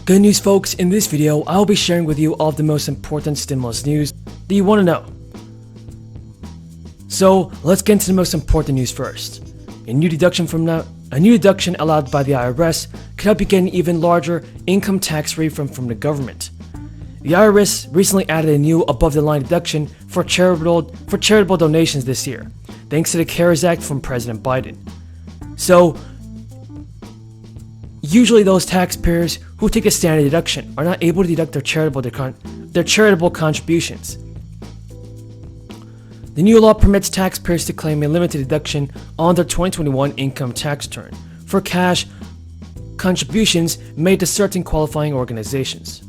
Good news, folks. In this video, I'll be sharing with you all of the most important stimulus news that you want to know. So let's get into the most important news first. A new deduction allowed by the IRS could help you get an even larger income tax refund from the government. The IRS recently added a new above-the-line deduction for charitable donations this year, thanks to the CARES Act from President Biden. So, usually those taxpayers who take a standard deduction are not able to deduct their charitable contributions. The new law permits taxpayers to claim a limited deduction on their 2021 income tax return for cash contributions made to certain qualifying organizations.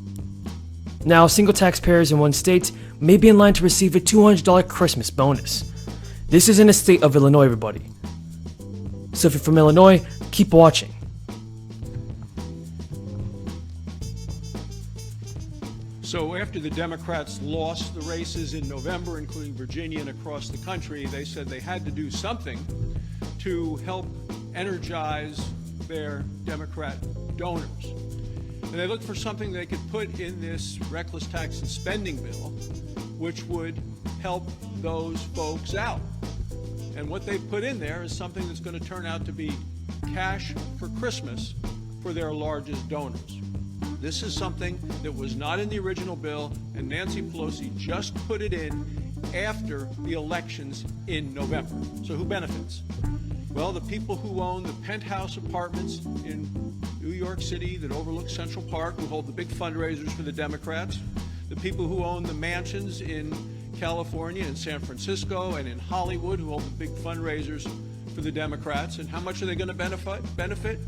Now, single taxpayers in one state may be in line to receive a $200 Christmas bonus. This is in the state of Illinois, everybody. So if you're from Illinois, keep watching. So after the Democrats lost the races in November, including Virginia and across the country, they said they had to do something to help energize their Democrat donors. And they looked for something they could put in this reckless tax and spending bill, which would help those folks out. And what they put in there is something that's going to turn out to be cash for Christmas for their largest donors. This is something that was not in the original bill, and Nancy Pelosi just put it in after the elections in November. So who benefits? Well, the people who own the penthouse apartments in New York City that overlook Central Park, who hold the big fundraisers for the Democrats, the people who own the mansions in California and San Francisco and in Hollywood, who hold the big fundraisers for the Democrats. And how much are they going to benefit?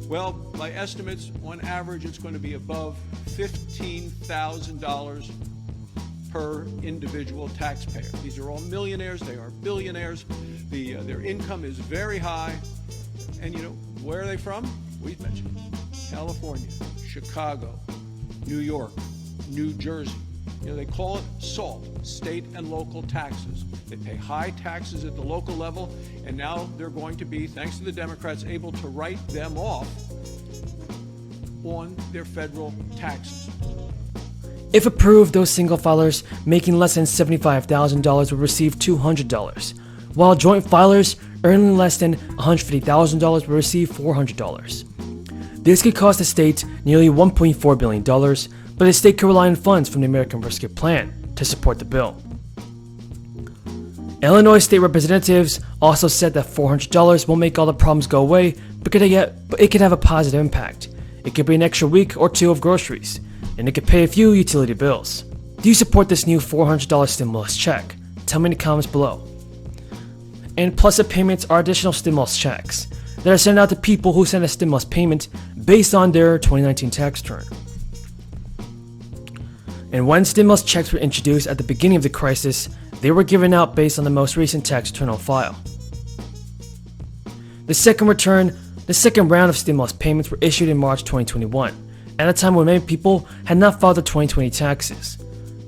Well, by estimates, on average, it's going to be above $15,000 per individual taxpayer. These are all millionaires. They are billionaires. Their income is very high. And, where are they from? We've mentioned California, Chicago, New York, New Jersey. They call it SALT, state and local taxes. They pay high taxes at the local level, and now they're going to be, thanks to the Democrats, able to write them off on their federal taxes. If approved, those single filers making less than $75,000 will receive $200, while joint filers earning less than $150,000 will receive $400. This could cost the state nearly $1.4 billion, but the state could rely on funds from the American Rescue Plan to support the bill. Illinois state representatives also said that $400 won't make all the problems go away, but it could have a positive impact. It could be an extra week or two of groceries, and it could pay a few utility bills. Do you support this new $400 stimulus check? Tell me in the comments below. And plus-up payments are additional stimulus checks that are sent out to people who send a stimulus payment based on their 2019 tax return. And when stimulus checks were introduced at the beginning of the crisis, they were given out based on the most recent tax return on file. The second round of stimulus payments were issued in March 2021, at a time when many people had not filed their 2020 taxes.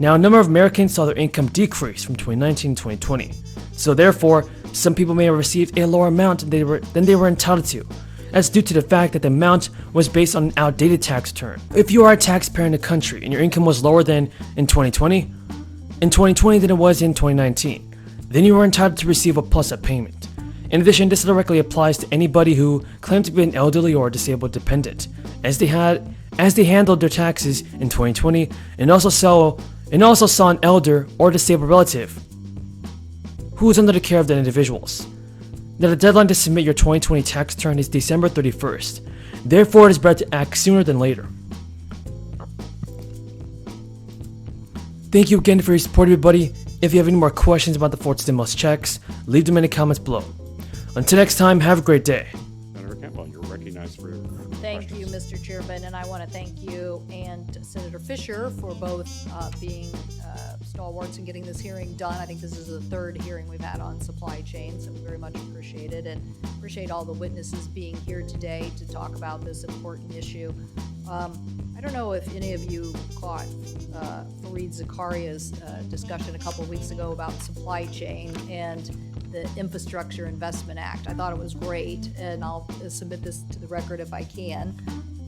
Now, a number of Americans saw their income decrease from 2019 to 2020, so therefore, some people may have received a lower amount than they were entitled to. That's due to the fact that the amount was based on an outdated tax return. If you are a taxpayer in the country and your income was lower than in 2020 than it was in 2019, then you are entitled to receive a plus-up payment. In addition, this directly applies to anybody who claimed to be an elderly or disabled dependent, as they handled their taxes in 2020 and also saw an elder or disabled relative who was under the care of the individuals. Now, the deadline to submit your 2020 tax return is December 31st. Therefore, it is better to act sooner than later. Thank you again for your support, everybody. If you have any more questions about the fourth stimulus checks, leave them in the comments below. Until next time, have a great day. Senator Campbell, you're recognized for your Thank you, Mr. Chairman, and I want to thank you and Senator Fisher for both being stalwarts and getting this hearing done. I think this is the third hearing we've had on supply chain, so we very much appreciate it, and appreciate all the witnesses being here today to talk about this important issue. I don't know if any of you caught Fareed Zakaria's discussion a couple of weeks ago about supply chain and the Infrastructure Investment Act. I thought it was great, and I'll submit this to the record if I can.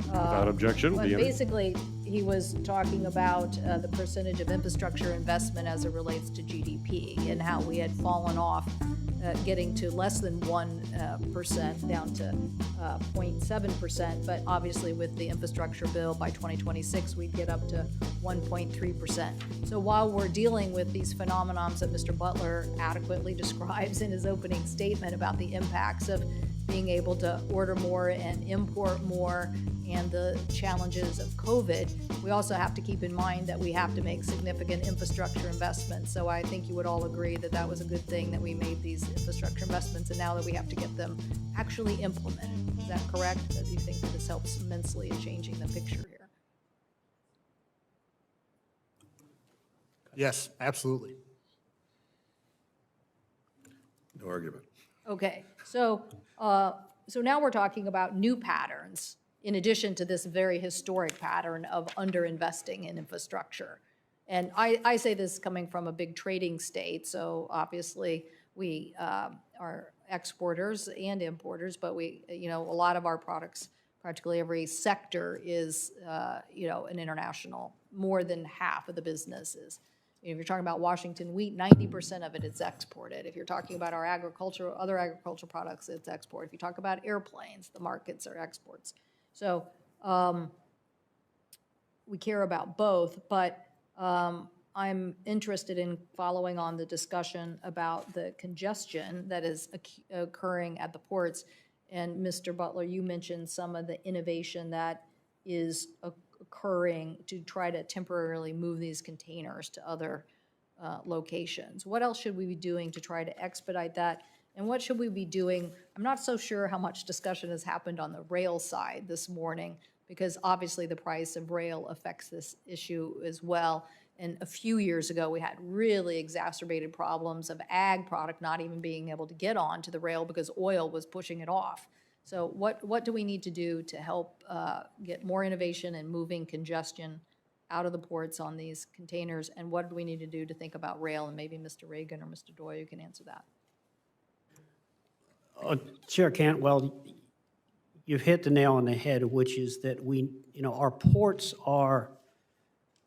Without objection, But the basically, he was talking about the percentage of infrastructure investment as it relates to GDP and how we had fallen off, getting to less than 1%, down to 0.7%. But obviously, with the infrastructure bill by 2026, we'd get up to 1.3%. So while we're dealing with these phenomenons that Mr. Butler adequately describes in his opening statement about the impacts of being able to order more and import more and the challenges of COVID, we also have to keep in mind that we have to make significant infrastructure investments. So I think you would all agree that that was a good thing that we made these infrastructure investments, and now that we have to get them actually implemented. Is that correct? Do you think that this helps immensely in changing the picture here? Yes, absolutely. No argument. Okay, so now we're talking about new patterns in addition to this very historic pattern of underinvesting in infrastructure. And I say this coming from a big trading state, so obviously we are exporters and importers, but a lot of our products, practically every sector is, an international. More than half of the businesses. If you're talking about Washington wheat, 90% of it is exported. If you're talking about our other agricultural products, it's export. If you talk about airplanes, the markets are exports. So we care about both, but I'm interested in following on the discussion about the congestion that is occurring at the ports. And Mr. Butler, you mentioned some of the innovation that is occurring to try to temporarily move these containers to other locations. What else should we be doing to try to expedite that? And what should we be doing? I'm not so sure how much discussion has happened on the rail side this morning, because obviously the price of rail affects this issue as well. And a few years ago, we had really exacerbated problems of ag product not even being able to get onto the rail because oil was pushing it off. So what do we need to do to help get more innovation and moving congestion out of the ports on these containers? And what do we need to do to think about rail? And maybe Mr. Reagan or Mr. Doyle, you can answer that. Chair Cantwell, you've hit the nail on the head, which is that our ports are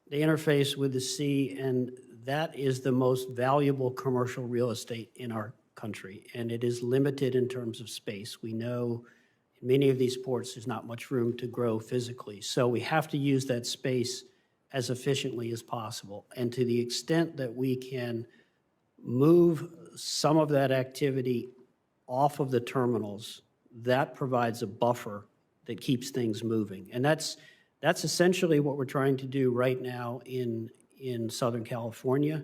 the interface with the sea, and that is the most valuable commercial real estate in our country, and it is limited in terms of space. We know in many of these ports there's not much room to grow physically, so we have to use that space as efficiently as possible. And to the extent that we can move some of that activity off of the terminals, that provides a buffer that keeps things moving. And that's essentially what we're trying to do right now in Southern California.